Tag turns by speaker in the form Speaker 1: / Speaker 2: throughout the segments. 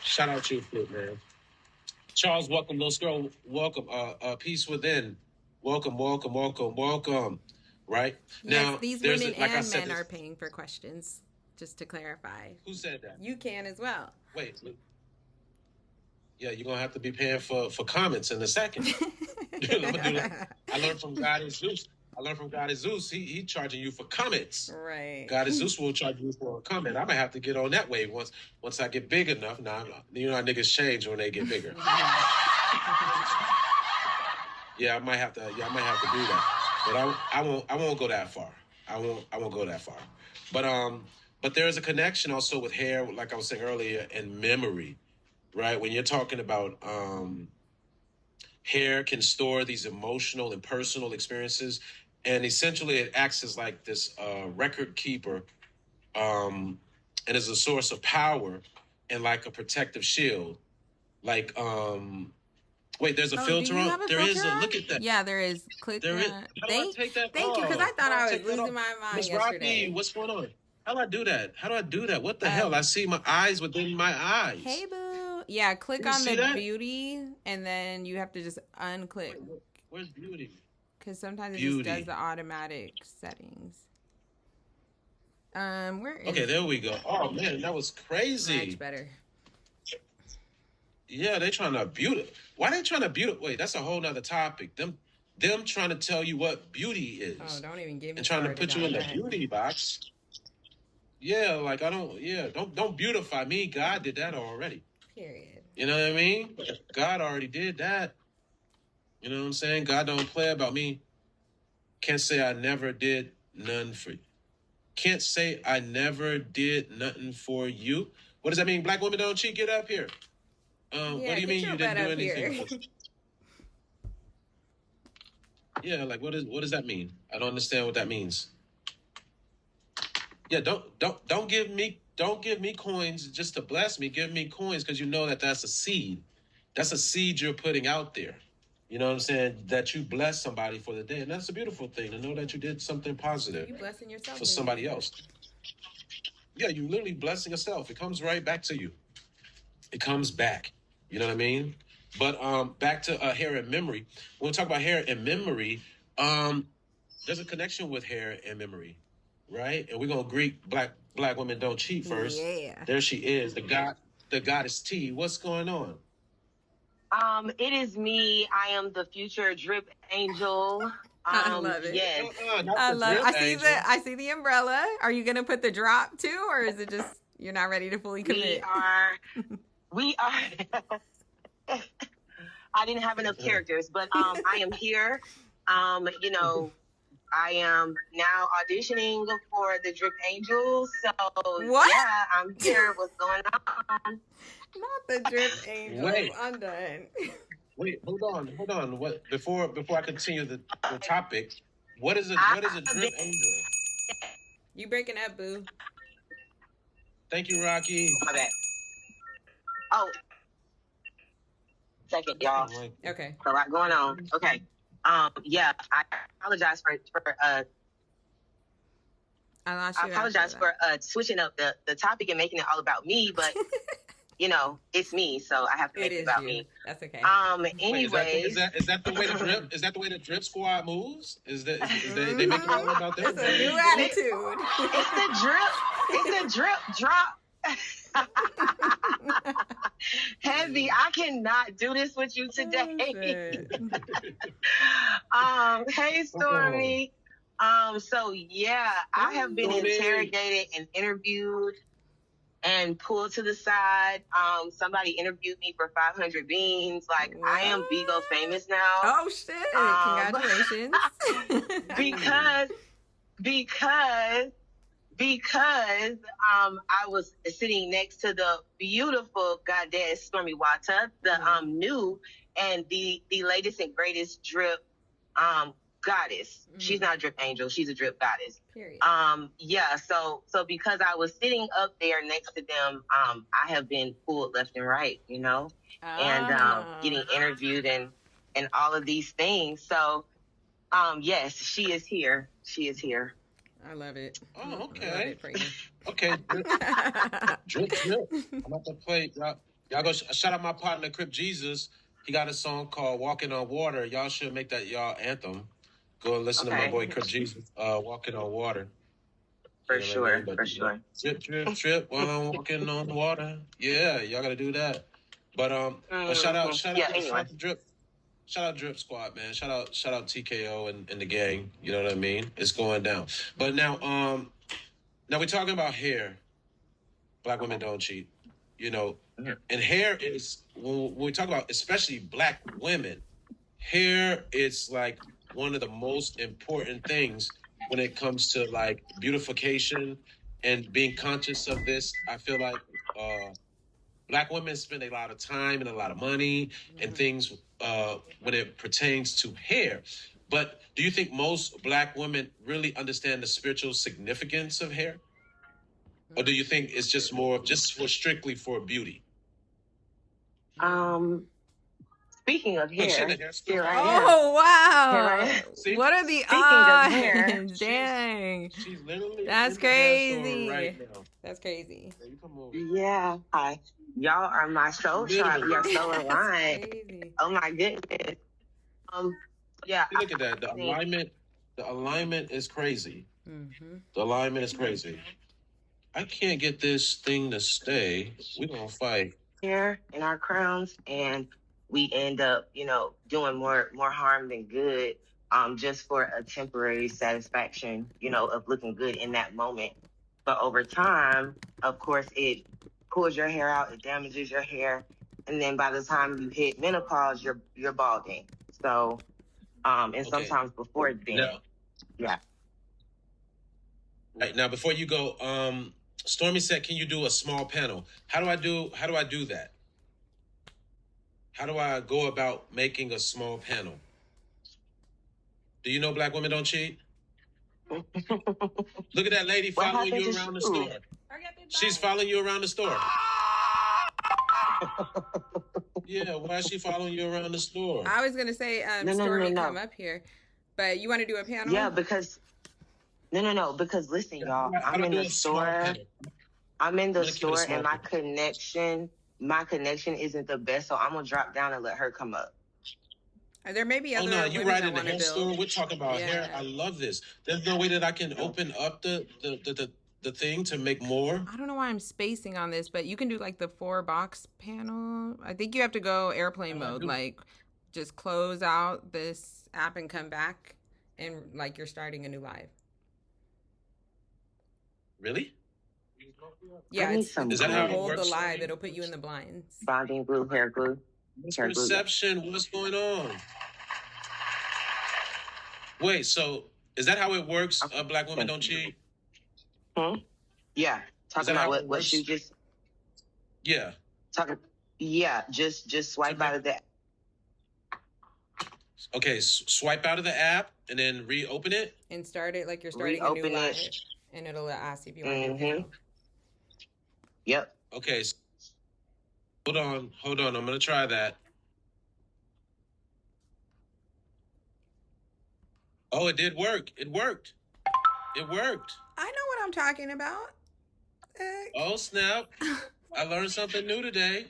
Speaker 1: Shout out to you, Flip, man. Charles, welcome. Little girl, welcome. Peace within. Welcome, welcome, welcome, welcome. Right?
Speaker 2: Yes,
Speaker 1: Now,
Speaker 2: these
Speaker 1: there's,
Speaker 2: women
Speaker 1: like I
Speaker 2: and
Speaker 1: said,
Speaker 2: men
Speaker 1: this,
Speaker 2: are paying for questions. Just to clarify,
Speaker 1: who said that?
Speaker 2: you can as well.
Speaker 1: Wait, yeah, you're going to have to be paying for comments in a second. I'm gonna do that. I learned from God and Zeus. He charging you for comments.
Speaker 2: Right.
Speaker 1: God and Zeus will charge you for a comment. I might have to get on that wave once I get big enough. Now, you know how niggas change when they get bigger. Yeah, I might have to do that. But I won't go that far. I won't go that far. But there is a connection also with hair, like I was saying earlier, and memory, right? When you're talking about hair can store these emotional and personal experiences, and essentially it acts as like this record keeper, and is a source of power and like a protective shield. Like, wait, there's a filter on. There is a look at that.
Speaker 2: Yeah, there is. Click.
Speaker 1: There is. How do I take that
Speaker 2: Thank you, because I thought I was losing my mind
Speaker 1: Miss
Speaker 2: yesterday.
Speaker 1: Rocky, what's going on? How do I do that? What the hell? I see my eyes within my eyes.
Speaker 2: Hey, boo. Yeah, click on the beauty, and then you have to just unclick.
Speaker 1: Where's beauty?
Speaker 2: Because sometimes it just does the automatic settings. Where is
Speaker 1: Okay, there we go. Oh, man, that was crazy.
Speaker 2: Much better.
Speaker 1: Yeah, they trying to beauty. Why they trying to beauty? Wait, that's a whole nother topic. Them trying to tell you what beauty is.
Speaker 2: Oh, don't even give me.
Speaker 1: And trying to put you in the beauty box. Yeah, like don't beautify me. God did that already.
Speaker 2: Period.
Speaker 1: You know what I mean? God already did that. You know what I'm saying? God don't play about me. Can't say I never did none for you. Can't say I never did nothing for you. What does that mean? Black women don't cheat. Get up here. What do you mean you didn't do anything? Yeah, like what does that mean? I don't understand what that means. Yeah, don't give me coins just to bless me. Give me coins because you know that's a seed. That's a seed you're putting out there. You know what I'm saying? That you bless somebody for the day, and that's a beautiful thing to know that you did something positive.
Speaker 2: You blessing yourself
Speaker 1: for somebody else. Yeah, you literally blessing yourself. It comes right back to you. It comes back. You know what I mean? But back to hair and memory. When we talk about hair and memory, there's a connection with hair and memory, right? And we're gonna greet black women don't cheat first.
Speaker 2: Yeah.
Speaker 1: There she is, the goddess T. What's going on?
Speaker 3: It is me. I am the future drip angel.
Speaker 2: I love it.
Speaker 3: Yes.
Speaker 2: I love it. I see the umbrella. Are you gonna put the drop too, or is it just you're not ready to fully commit?
Speaker 3: We are. I didn't have enough characters, but I am here. You know, I am now auditioning for the Drip Angels. So
Speaker 2: what?
Speaker 3: Yeah, I'm here. What's going on?
Speaker 2: Not the Drip Angels.
Speaker 1: Wait.
Speaker 2: I'm done.
Speaker 1: Wait, hold on. What before I continue the topic? What is a drip angel?
Speaker 2: You breaking up, boo?
Speaker 1: Thank you, Rocky.
Speaker 3: My bad. Oh, second, y'all.
Speaker 2: Okay.
Speaker 3: A lot going on. Okay. Yeah, I apologize for
Speaker 2: I
Speaker 3: apologize for switching up the topic and making it all about me, but you know, it's me, so I have to make it about me.
Speaker 2: That's okay.
Speaker 3: Anyway,
Speaker 1: is that the way the drip? Is that the way the drip squad moves? Is they make it all about them?
Speaker 2: It's a new attitude.
Speaker 3: It's a drip drop. Heavy, I cannot do this with you today. Hey Stormy. So yeah, I have been interrogated and interviewed and pulled to the side. Somebody interviewed me for 500 beans. Like, what? I am Bigo famous now.
Speaker 2: Oh shit! Congratulations.
Speaker 3: because I was sitting next to the beautiful goddess Stormy Wata, the new and the latest and greatest drip goddess. She's not a drip angel, she's a drip goddess.
Speaker 2: Period.
Speaker 3: Yeah, so because I was sitting up there next to them, I have been pulled left and right, you know, and getting interviewed and all of these things. So yes, she is here.
Speaker 2: I love it.
Speaker 1: Oh,
Speaker 2: I love
Speaker 1: okay.
Speaker 2: it, Prater.
Speaker 1: Okay. Drip. I'm about to play. Y'all go shout out my partner, Crip Jesus. He got a song called Walking on Water. Y'all should make that y'all anthem. Go and listen to my boy Crip Jesus, Walking on Water. You
Speaker 3: For
Speaker 1: know what I
Speaker 3: sure.
Speaker 1: mean? But
Speaker 3: For sure.
Speaker 1: drip while I'm walking on the water. Yeah, y'all gotta do that. But shout out to Drip. Shout out Drip Squad, man. Shout out TKO and the gang. You know what I mean? It's going down. But now we're talking about hair. Black women don't cheat. You know, and hair is when we talk about especially black women, hair is like one of the most important things when it comes to like beautification and being conscious of this. I feel like black women spend a lot of time and a lot of money and things when it pertains to hair. But do you think most black women really understand the spiritual significance of hair? Or do you think it's just more just for strictly for beauty?
Speaker 3: Speaking of hair, here I am.
Speaker 2: Oh wow!
Speaker 3: See?
Speaker 2: What are the
Speaker 3: Speaking
Speaker 2: odds?
Speaker 3: of hair,
Speaker 2: Dang,
Speaker 1: she's literally
Speaker 2: that's
Speaker 1: in the hair store
Speaker 2: crazy.
Speaker 1: right now.
Speaker 2: That's crazy.
Speaker 1: Yeah, you come over.
Speaker 3: Yeah, hi. Y'all are my soul tribe. You're so aligned.
Speaker 2: Crazy.
Speaker 3: Oh my goodness. Yeah.
Speaker 1: See, look at that. The alignment is crazy.
Speaker 2: Mm-hmm.
Speaker 1: The alignment is crazy. I can't get this thing to stay. We're gonna fight.
Speaker 3: Hair in our crowns, and we end up, doing more harm than good, just for a temporary satisfaction, of looking good in that moment. But over time, of course, it pulls your hair out, it damages your hair, and then by the time you hit menopause, you're balding. So, and sometimes before then, yeah.
Speaker 1: Right now, before you go, Stormy said, "Can you do a small panel?" How do I do that? How do I go about making a small panel? Do you know black women don't cheat? Look at that lady following you around the store. She's following you around the store. Yeah, why is she following you around the store?
Speaker 2: I was gonna say, Stormy, come up here, but you want to do a panel?
Speaker 3: Yeah, because because listen, y'all, I'm in the store. I'm in the store, and my connection isn't the best, so I'm gonna drop down and let her come up.
Speaker 2: There may be other.
Speaker 1: Oh no, you're right in the hair store. We're talking about hair. I love this. There's no way that I can open up the thing to make more.
Speaker 2: I don't know why I'm spacing on this, but you can do like the 4-box panel. I think you have to go airplane mode, like just close out this app and come back, and like you're starting a new live.
Speaker 1: Really?
Speaker 2: Yeah,
Speaker 1: is that how it
Speaker 2: hold
Speaker 1: works?
Speaker 2: The live. It'll put you in the blinds.
Speaker 3: Bonding glue, hair glue.
Speaker 1: Perception. What's going on? Wait, so is that how it works? Black women don't cheat?
Speaker 3: Yeah. Talking about what you just.
Speaker 1: Yeah.
Speaker 3: Yeah. Just swipe out of the.
Speaker 1: Okay, swipe out of the app and then reopen it
Speaker 2: and start it like you're starting a new live, and it'll ask if you want to do it.
Speaker 3: Yep.
Speaker 1: Okay. Hold on. I'm gonna try that. Oh, it did work. It worked. I know
Speaker 2: what I'm talking about.
Speaker 1: Oh, snap. I learned something new today.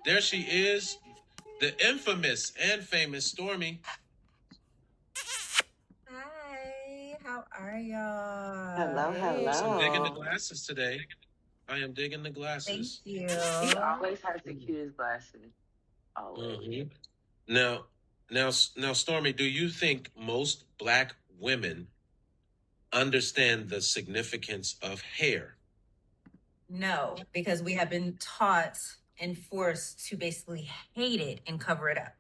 Speaker 1: There she is. The infamous and famous Stormy.
Speaker 4: Hi, how are y'all?
Speaker 3: Hello.
Speaker 1: I'm digging the glasses today. I am digging the glasses.
Speaker 4: Thank you.
Speaker 3: He always has the cutest glasses. Always.
Speaker 1: Mm-hmm. Now, Stormy, do you think most black women understand the significance of hair?
Speaker 4: No, because we have been taught and forced to basically hate it and cover it up.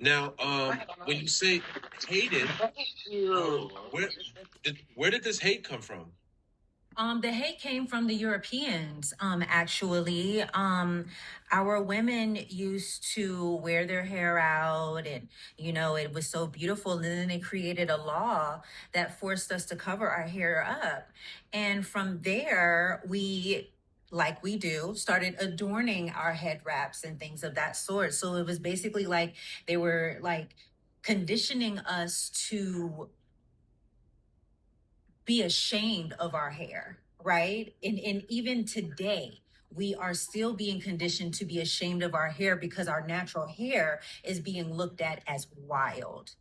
Speaker 1: Now, when you say hated, where did this hate come from?
Speaker 4: The hate came from the Europeans, actually. Our women used to wear their hair out and, it was so beautiful. And then they created a law that forced us to cover our hair up. And from there, we started adorning our head wraps and things of that sort. So it was basically like they were like conditioning us to be ashamed of our hair, right? And even today, we are still being conditioned to be ashamed of our hair because our natural hair is being looked at as wild.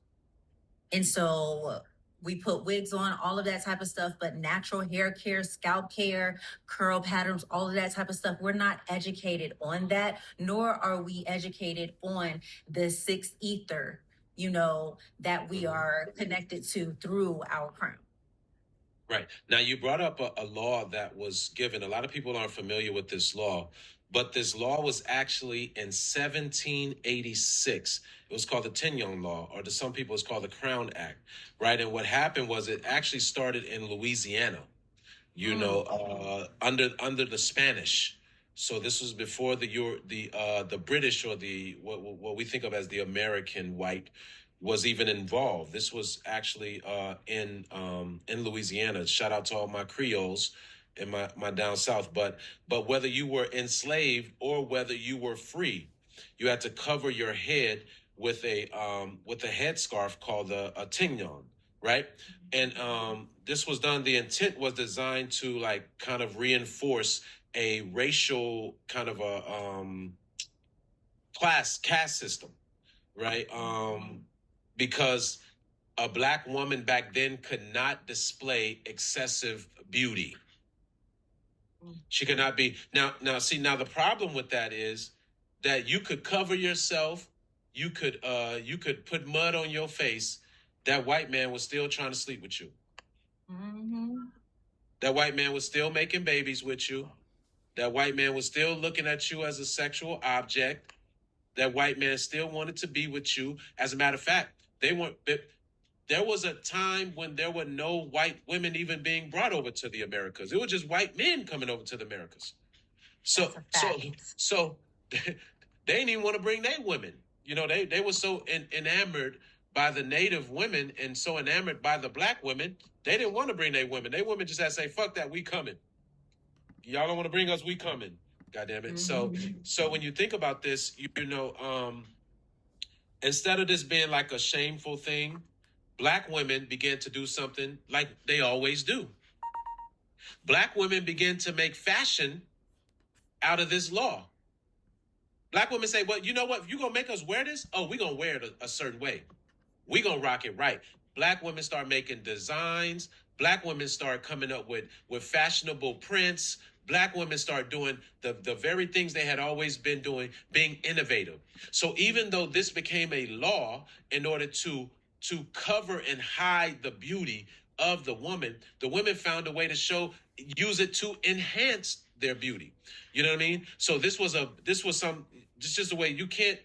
Speaker 4: And so we put wigs on, all of that type of stuff, but natural hair care, scalp care, curl patterns, all of that type of stuff, we're not educated on that, nor are we educated on the sixth ether, that we are connected to through our crown.
Speaker 1: Right. Now, you brought up a law that was given. A lot of people aren't familiar with this law, but this law was actually in 1786. It was called the Tignon Law, or to some people, it's called the Crown Act, right? And what happened was it actually started in Louisiana, under the Spanish. So this was before the British, or the what we think of as the American white, was even involved. This was actually in Louisiana. Shout out to all my Creoles in my down south. But whether you were enslaved or whether you were free, you had to cover your head with a headscarf called a tignon, right? And this was done. The intent was designed to like kind of reinforce a racial kind of a caste system, right? Because a black woman back then could not display excessive beauty. She could not be now. The problem with that is that you could cover yourself, you could put mud on your face. That white man was still trying to sleep with you.
Speaker 4: Mm-hmm.
Speaker 1: That white man was still making babies with you. That white man was still looking at you as a sexual object. That white man still wanted to be with you. As a matter of fact, there was a time when there were no white women even being brought over to the Americas. It was just white men coming over to the Americas. So they didn't even want to bring their women. They were so enamored by the native women and so enamored by the black women, they didn't want to bring their women. Their women just had to say, fuck that, we coming. Y'all don't want to bring us, we coming. God damn it. Mm-hmm. So when you think about this, instead of this being like a shameful thing, black women began to do something like they always do. Black women began to make fashion out of this law. Black women say, well, you know what? If you're going to make us wear this, we're going to wear it a certain way. We're going to rock it right. Black women start making designs. Black women start coming up with fashionable prints. Black women start doing the very things they had always been doing, being innovative. So even though this became a law in order to cover and hide the beauty of the women found a way to use it to enhance their beauty. You know what I mean? So this was just a way you can't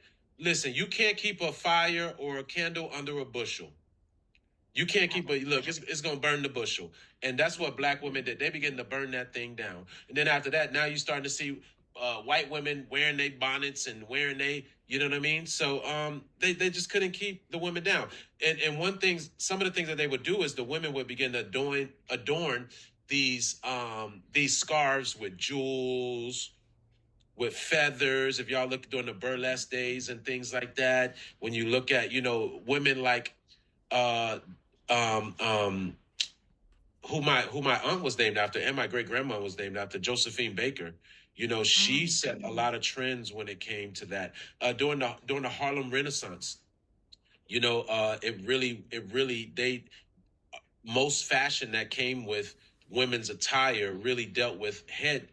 Speaker 1: keep a fire or a candle under a bushel. You can't keep it's going to burn the bushel. And that's what black women did. They began to burn that thing down. And then after that, now you're starting to see white women wearing their bonnets and wearing you know what I mean? So they just couldn't keep the women down. And some of the things that they would do is the women would begin to adorn these scarves with jewels, with feathers. If y'all look during the burlesque days and things like that, when you look at, women like who my aunt was named after and my great grandma was named after, Josephine Baker. She set a lot of trends when it came to that. During the Harlem Renaissance, most fashion that came with women's attire really dealt with head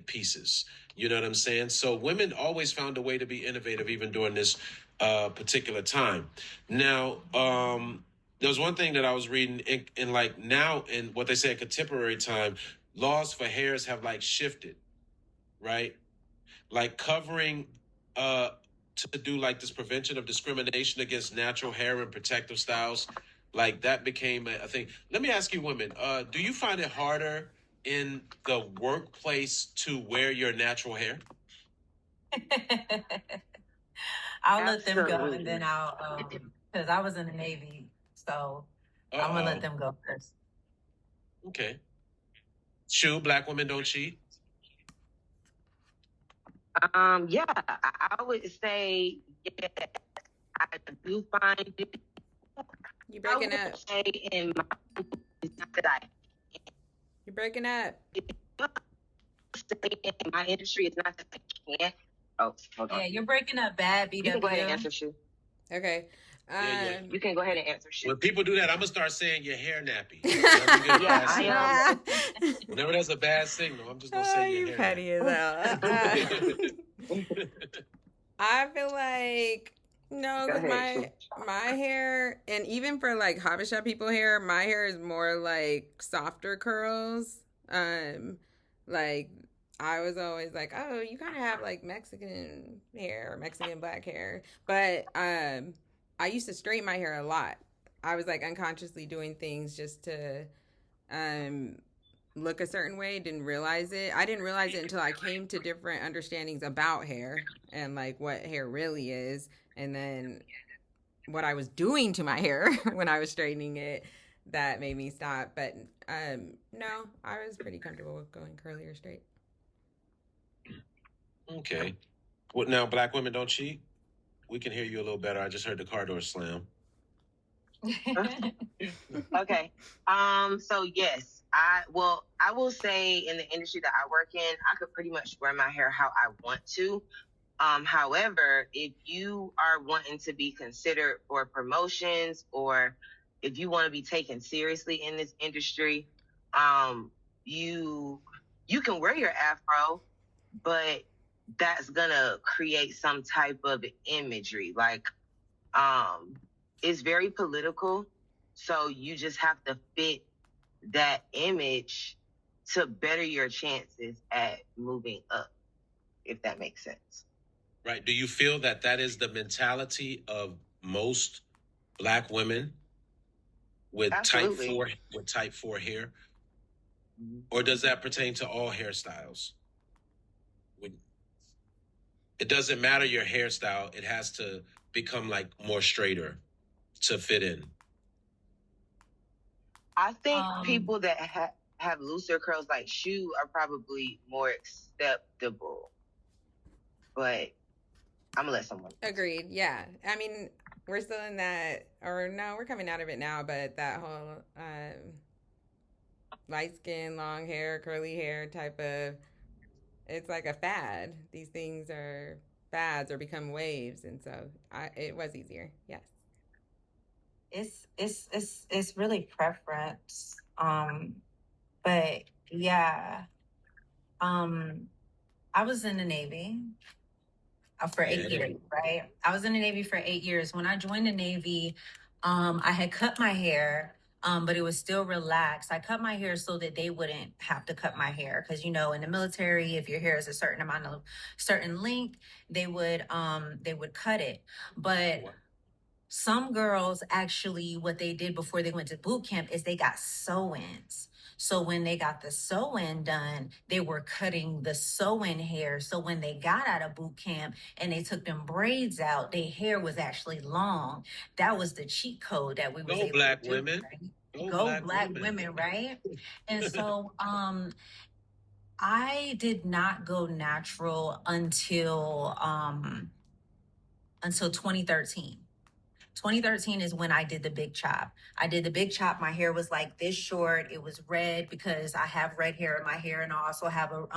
Speaker 1: pieces. You know what I'm saying? So women always found a way to be innovative, even during this particular time. Now, there was one thing that I was reading in like now in what they say a contemporary time, laws for hairs have like shifted, right? Like covering to do like this prevention of discrimination against natural hair and protective styles, like that became a thing. Let me ask you women, do you find it harder in the workplace to wear your natural hair?
Speaker 4: I'll let them go and then I'll because I was in the Navy, so I'm gonna let them go first.
Speaker 1: Okay. Black women don't cheat?
Speaker 3: Yeah, I would say yes. I do find it.
Speaker 2: You
Speaker 3: I
Speaker 2: breaking
Speaker 3: would
Speaker 2: up.
Speaker 3: say in my it's not that
Speaker 2: You're breaking up.
Speaker 3: say in my industry, it's not that I can't. Oh, hold on.
Speaker 4: Yeah, you're breaking up bad,
Speaker 3: You can go ahead and
Speaker 4: BW.
Speaker 3: answer, Shu.
Speaker 2: Okay.
Speaker 1: Yeah.
Speaker 3: You can go ahead and answer, Shu.
Speaker 1: When people do that, I'm gonna start saying your hair nappy. Whenever, you get a
Speaker 3: Yeah,
Speaker 1: bad
Speaker 3: I
Speaker 1: signal, whenever that's a bad signal, I'm just gonna say your
Speaker 2: you
Speaker 1: hair
Speaker 2: petty as hell.
Speaker 1: nappy.
Speaker 2: I feel like no,
Speaker 3: Go
Speaker 2: because
Speaker 3: ahead,
Speaker 2: my hair, and even for like hobby shop people hair, my hair is more like softer curls. Like I was always like, oh, you kind of have like Mexican hair, Mexican black hair, but I used to straighten my hair a lot. I was like unconsciously doing things just to um look a certain way, didn't realize it. I didn't realize it until I came to different understandings about hair and like what hair really is, and then what I was doing to my hair when I was straightening it that made me stop. But no, I was pretty comfortable with going curly or straight.
Speaker 1: Okay. What now? Black women don't cheat. We can hear you a little better. I just heard the car door slam.
Speaker 3: Okay. So yes, I will say in the industry that I work in, I could pretty much wear my hair how I want to. However, if you are wanting to be considered for promotions or if you want to be taken seriously in this industry, you can wear your afro, but that's gonna create some type of imagery. Like, it's very political, so you just have to fit that image to better your chances at moving up, if that makes sense.
Speaker 1: Right. Do you feel that that is the mentality of most black women with
Speaker 3: Absolutely.
Speaker 1: type 4 hair? Or does that pertain to all hairstyles? It doesn't matter your hairstyle, it has to become like more straighter to fit in.
Speaker 3: I think people that have looser curls like Shu are probably more acceptable. But I'm gonna let someone.
Speaker 2: Agreed. Yeah. I mean, we're still in that, or no, we're coming out of it now, but that whole light skin, long hair, curly hair type of, it's like a fad. These things are fads or become waves. And so it was easier. Yes.
Speaker 4: It's really preference. But yeah. I was in the Navy for 8 years, right? I was in the Navy for 8 years. When I joined the Navy, I had cut my hair, but it was still relaxed. I cut my hair so that they wouldn't have to cut my hair. Because, you know, in the military, if your hair is a certain amount of certain length, they would cut it. But some girls actually, what they did before they went to boot camp is they got sew-ins. So when they got the sew-in done, they were cutting the sew-in hair. So when they got out of boot camp and they took them braids out, their hair was actually long. That was the cheat code that we was able
Speaker 1: black
Speaker 4: to do.
Speaker 1: Women.
Speaker 4: Right? Go black women, right? And so I did not go natural until 2013. 2013 is when I did the big chop. I did the big chop. My hair was like this short. It was red because I have red hair in my hair, and I also have a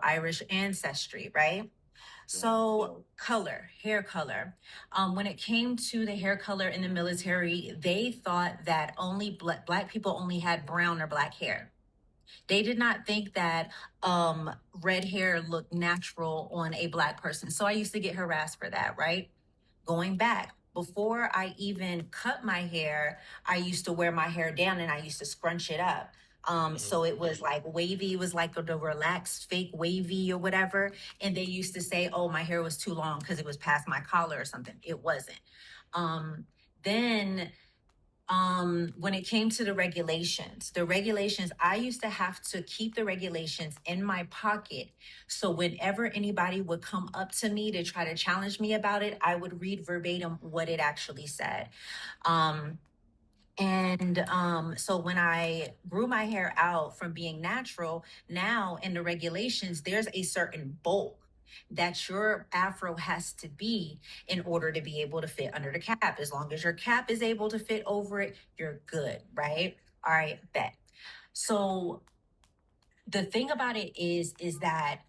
Speaker 4: Irish ancestry, right? So hair color. When it came to the hair color in the military, they thought that only black people only had brown or black hair. They did not think that red hair looked natural on a black person. So I used to get harassed for that, right? Going back, before I even cut my hair, I used to wear my hair down and I used to scrunch it up. So it was like wavy. It was like the relaxed fake wavy or whatever. And they used to say, oh, my hair was too long because it was past my collar or something. It wasn't. Then when it came to the regulations, I used to have to keep the regulations in my pocket. So whenever anybody would come up to me to try to challenge me about it, I would read verbatim what it actually said. So when I grew my hair out from being natural, now in the regulations, there's a certain bulk that your afro has to be in order to be able to fit under the cap. As long as your cap is able to fit over it, you're good, right? All right, bet. So the thing about it is that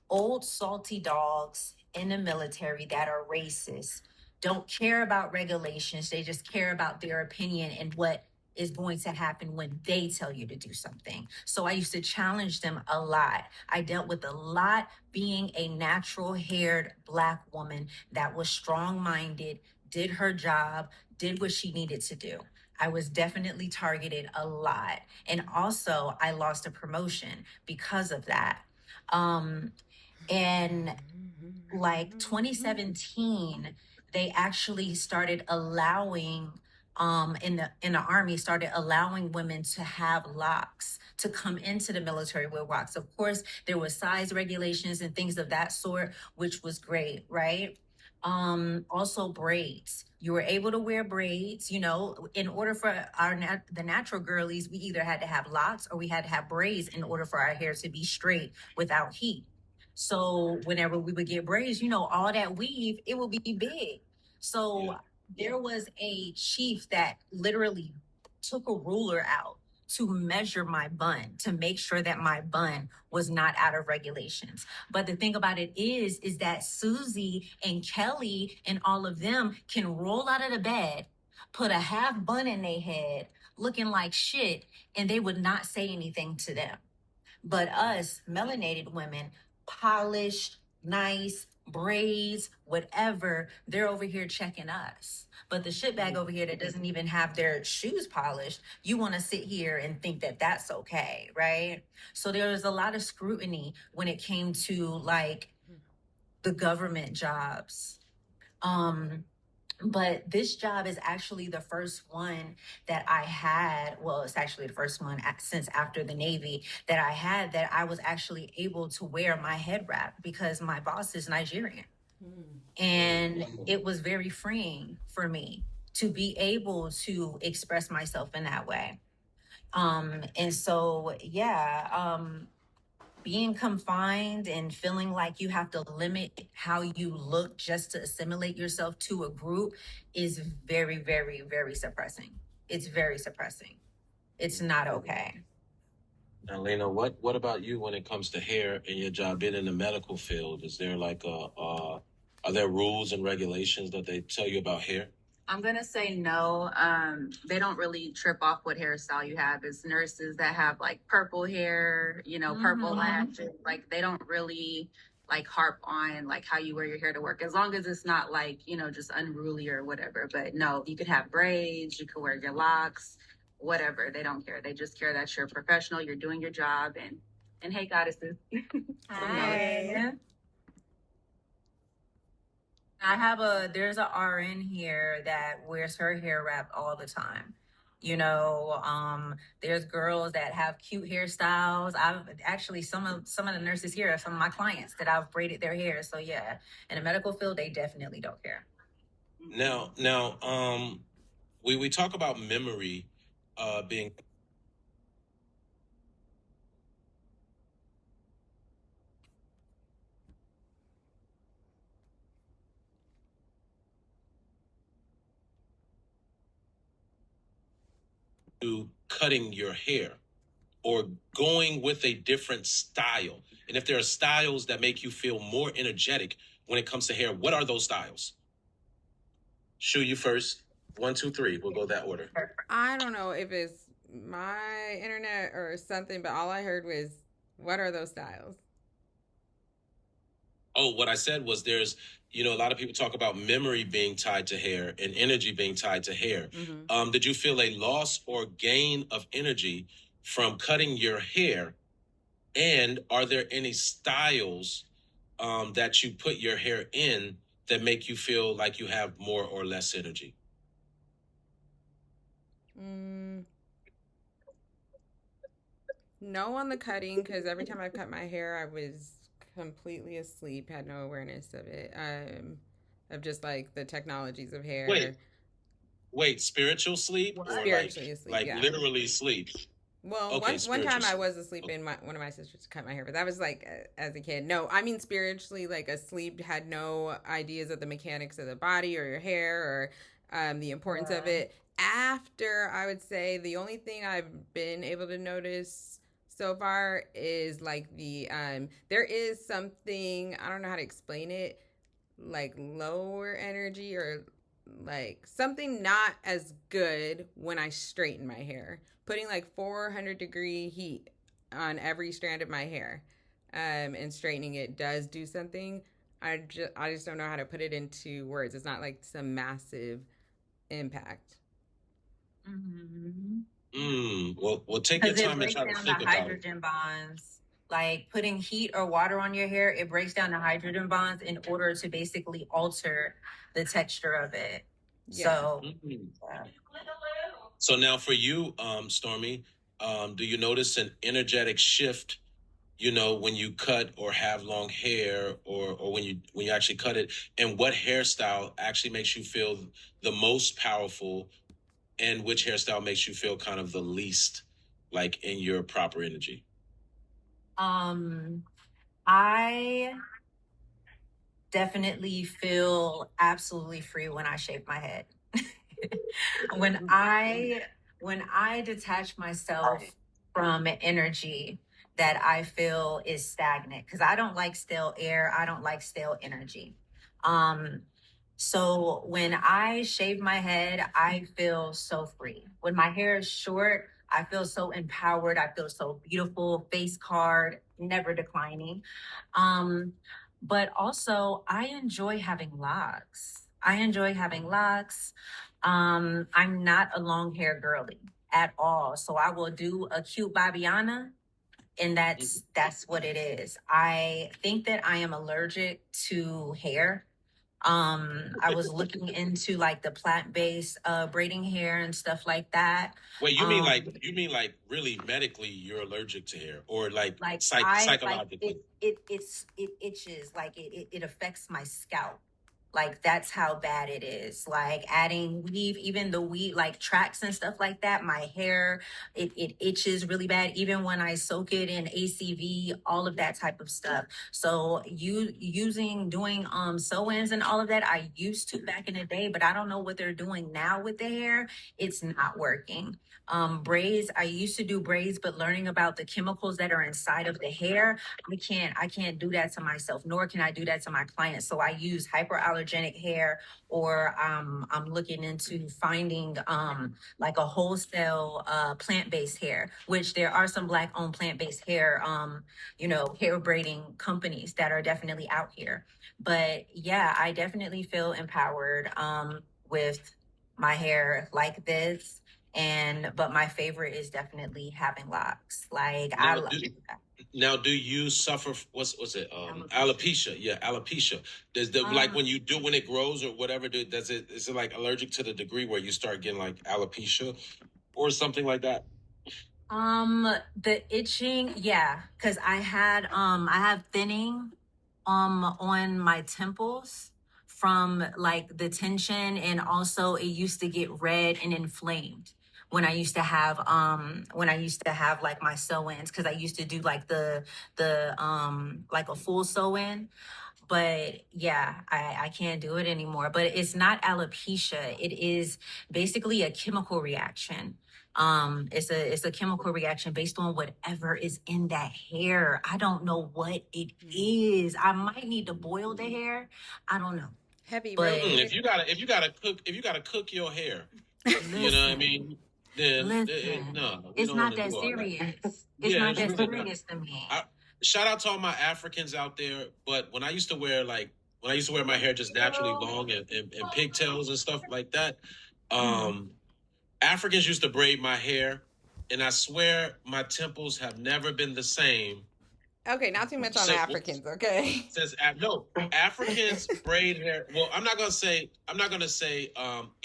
Speaker 4: old salty dogs in the military that are racist don't care about regulations. They just care about their opinion and what is going to happen when they tell you to do something. So I used to challenge them a lot. I dealt with a lot being a natural haired Black woman that was strong minded, did her job, did what she needed to do. I was definitely targeted a lot. And also, I lost a promotion because of that. And like 2017, they actually started allowing in the army started allowing women to have locks to come into the military with locks. Of course, there was size regulations and things of that sort, which was great, right? Also braids. You were able to wear braids. You know, in order for the natural girlies, we either had to have locks or we had to have braids in order for our hair to be straight without heat. So whenever we would get braids, you know, all that weave, it would be big. So there was a chief that literally took a ruler out to measure my bun to make sure that my bun was not out of regulations. But the thing about it is that Susie and Kelly and all of them can roll out of the bed, put a half bun in their head, looking like shit, and they would not say anything to them. But us melanated women, polished, nice, braids, whatever, they're over here checking us. But the shitbag over here that doesn't even have their shoes polished, you want to sit here and think that that's okay, right? So there was a lot of scrutiny when it came to like the government jobs. But this job is actually the first one that I had. Well, it's actually the first one since after the Navy that I had that I was actually able to wear my head wrap because my boss is Nigerian. And it was very freeing for me to be able to express myself in that way. And so, yeah, being confined and feeling like you have to limit how you look just to assimilate yourself to a group is very, very, very suppressing. It's very suppressing. It's not okay.
Speaker 1: Now, Lena, what about you when it comes to hair and your job being in the medical field? Is there like are there rules and regulations that they tell you about hair?
Speaker 5: I'm gonna say no. They don't really trip off what hairstyle you have. It's nurses that have like purple hair, you know, purple lashes. Like they don't really like harp on like how you wear your hair to work, as long as it's not like, you know, just unruly or whatever. But no, you could have braids, you could wear your locks, whatever. They don't care. They just care that you're a professional, you're doing your job, and hey, goddesses.
Speaker 4: Hi. There's a RN here that wears her hair wrapped all the time. You know, there's girls that have cute hairstyles. I've actually some of the nurses here are some of my clients that I've braided their hair. So yeah, in the medical field, they definitely don't care.
Speaker 1: Now, we talk about memory being to cutting your hair or going with a different style. And if there are styles that make you feel more energetic when it comes to hair, what are those styles? Shu, you first. 1, 2, 3. We'll go that order.
Speaker 2: I don't know if it's my internet or something, but all I heard was, what are those styles?
Speaker 1: Oh, what I said was there's, you know, a lot of people talk about memory being tied to hair and energy being tied to hair. Did you feel a loss or gain of energy from cutting your hair? And are there any styles that you put your hair in that make you feel like you have more or less energy?
Speaker 2: No on the cutting, because every time I cut my hair, I was completely asleep, had no awareness of it, of just like the technologies of hair.
Speaker 1: Wait, spiritual sleep or
Speaker 2: spiritually asleep,
Speaker 1: like
Speaker 2: yeah.
Speaker 1: literally sleep?
Speaker 2: Well,
Speaker 1: Okay,
Speaker 2: one
Speaker 1: spiritual
Speaker 2: time I
Speaker 1: sleep.
Speaker 2: was asleep in one of my sisters cut my hair, but that was like as a kid. No, I mean spiritually, like asleep, had no ideas of the mechanics of the body or your hair or the importance of
Speaker 4: Yeah.
Speaker 2: it. After, I would say the only thing I've been able to notice so far is like there is something, I don't know how to explain it, like lower energy or like something not as good when I straighten my hair. Putting like 400-degree heat on every strand of my hair and straightening it does do something. I just don't know how to put it into words. It's not like some massive impact.
Speaker 4: Mm-hmm.
Speaker 1: Well, take your
Speaker 4: Because it
Speaker 1: time and
Speaker 4: breaks
Speaker 1: try to
Speaker 4: down the
Speaker 1: think about it.
Speaker 4: hydrogen bonds. Like putting heat or water on your hair, it breaks down the hydrogen bonds in order to basically alter the texture of it.
Speaker 2: Yeah.
Speaker 4: So,
Speaker 1: Mm.
Speaker 4: yeah.
Speaker 1: So now for you, Stormy, do you notice an energetic shift? You know, when you cut or have long hair, or when you actually cut it, and what hairstyle actually makes you feel the most powerful, and which hairstyle makes you feel kind of the least like in your proper energy?
Speaker 4: I definitely feel absolutely free when I shave my head. when I when I detach myself from energy that I feel is stagnant, because I don't like stale air, I don't like stale energy. Um so when I shave my head, I feel so free. When my hair is short, I feel so empowered. I feel so beautiful, face card, never declining. Um but also I enjoy having locks. I enjoy having locks. I'm not a long hair girly at all. So I will do a cute Babiana, and that's what it is. I think that I am allergic to hair. I was looking into like the plant-based braiding hair and stuff like that.
Speaker 1: Wait,
Speaker 4: Um
Speaker 1: you mean like really medically you're allergic to hair, or like
Speaker 4: like I like
Speaker 1: psychologically?
Speaker 4: it itches, like it affects my scalp. Like that's how bad it is. Like adding weave, even the weave, like tracks and stuff like that, my hair, it itches really bad, even when I soak it in ACV, all of that type of stuff. So doing sew-ins and all of that, I used to back in the day, but I don't know what they're doing now with the hair. It's not working. Braids, I used to do braids, but learning about the chemicals that are inside of the hair, I can't do that to myself, nor can I do that to my clients. So I use hyperallergenic hair, or I'm looking into finding like a wholesale plant-based hair, which there are some black owned plant-based hair hair braiding companies that are definitely out here. But yeah, I definitely feel empowered with my hair like this. And but my favorite is definitely having locks. Like
Speaker 1: Now, do you suffer what's it? Alopecia. Yeah, alopecia. Does the like
Speaker 4: um,
Speaker 1: when it grows or whatever? Is it like allergic to the degree where you start getting like alopecia or something like that?
Speaker 4: the itching, yeah, because I have thinning on my temples from like the tension, and also it used to get red and inflamed when I used to have like my sew-ins, because I used to do like the like a full sew-in. But yeah, I can't do it anymore. But it's not alopecia. It is basically a chemical reaction. It's a chemical reaction based on whatever is in that hair. I don't know what it is. I might need to boil the hair. I don't know.
Speaker 2: Heavy, real
Speaker 4: But
Speaker 2: quick.
Speaker 1: If you gotta cook your hair, you know what I
Speaker 4: listen,
Speaker 1: mean? Then
Speaker 4: listen.
Speaker 1: no, we
Speaker 4: It's
Speaker 1: don't want
Speaker 4: not
Speaker 1: to
Speaker 4: that
Speaker 1: do all that.
Speaker 4: serious. It's
Speaker 1: Yeah,
Speaker 4: not
Speaker 1: it's
Speaker 4: that
Speaker 1: really not.
Speaker 4: serious to me.
Speaker 1: I, Shout out to all my Africans out there. But when I used to wear my hair just naturally long and pigtails and stuff like that,
Speaker 4: Mhm.
Speaker 1: um, Africans used to braid my hair, and I swear my temples have never been the same.
Speaker 2: Okay, not too much on
Speaker 1: So,
Speaker 2: Africans, okay?
Speaker 1: says no, Africans braid hair. Well, I'm not gonna say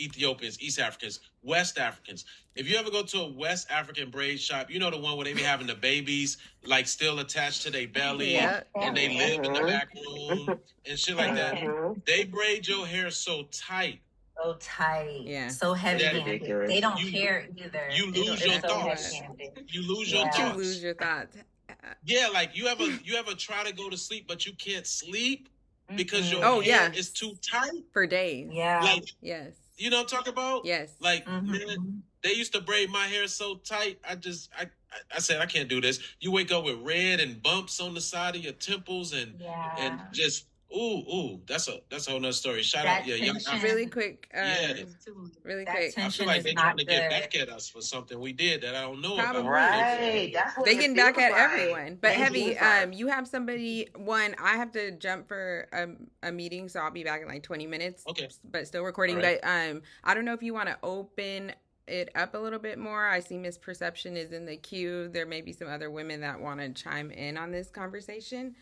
Speaker 1: Ethiopians, East Africans, West Africans. If you ever go to a West African braid shop, you know the one where they be having the babies like still attached to their belly,
Speaker 2: Yeah.
Speaker 1: and they live in the back room and shit like that.
Speaker 4: Okay.
Speaker 1: They braid your hair so tight
Speaker 4: So tight,
Speaker 2: Yeah.
Speaker 4: so heavy-handed.
Speaker 6: ridiculous.
Speaker 4: They don't
Speaker 1: You-
Speaker 4: care either.
Speaker 1: You lose
Speaker 2: It's
Speaker 1: your
Speaker 2: so
Speaker 1: thoughts.
Speaker 4: heavy-handed.
Speaker 1: You lose
Speaker 4: Yeah.
Speaker 1: your
Speaker 2: You
Speaker 1: thoughts.
Speaker 2: lose your thoughts.
Speaker 1: Yeah, like you ever try to go to sleep, but you can't sleep because your
Speaker 2: Oh,
Speaker 1: hair
Speaker 2: yeah.
Speaker 1: is too tight.
Speaker 2: For days.
Speaker 4: Yeah.
Speaker 1: Like,
Speaker 2: Yes.
Speaker 1: you know what I'm talking about?
Speaker 2: Yes.
Speaker 1: Like,
Speaker 4: Mhm.
Speaker 1: man, they used to braid my hair so tight. I said, I can't do this. You wake up with red and bumps on the side of your temples and
Speaker 4: Yeah.
Speaker 1: just ooh, that's a whole nother story. Shout
Speaker 4: That
Speaker 1: out, yeah, young.
Speaker 4: tension.
Speaker 2: Really quick.
Speaker 1: Yeah.
Speaker 2: Really
Speaker 4: That
Speaker 2: quick.
Speaker 1: I feel
Speaker 4: tension
Speaker 1: like
Speaker 4: is
Speaker 1: they're trying
Speaker 4: not
Speaker 1: to get
Speaker 4: good.
Speaker 1: back at us for something we did that I don't know
Speaker 2: Probably.
Speaker 1: about.
Speaker 3: Right. That's what
Speaker 2: They
Speaker 3: it
Speaker 2: getting back
Speaker 3: feels
Speaker 2: at
Speaker 3: like.
Speaker 2: everyone. But
Speaker 3: It
Speaker 2: Heavy,
Speaker 3: feels like.
Speaker 2: you have somebody. One, I have to jump for a meeting, so I'll be back in like 20 minutes.
Speaker 1: Okay.
Speaker 2: But still recording.
Speaker 1: All right.
Speaker 2: But I don't know if you want to open it up a little bit more. I see Miss Perception is in the queue. There may be some other women that want to chime in on this conversation.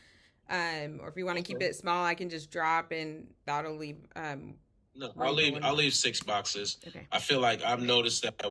Speaker 2: Or if you want to keep it small, I can just drop and that'll leave.
Speaker 1: No, I'll leave 6 boxes.
Speaker 2: Okay.
Speaker 1: I feel like I've noticed that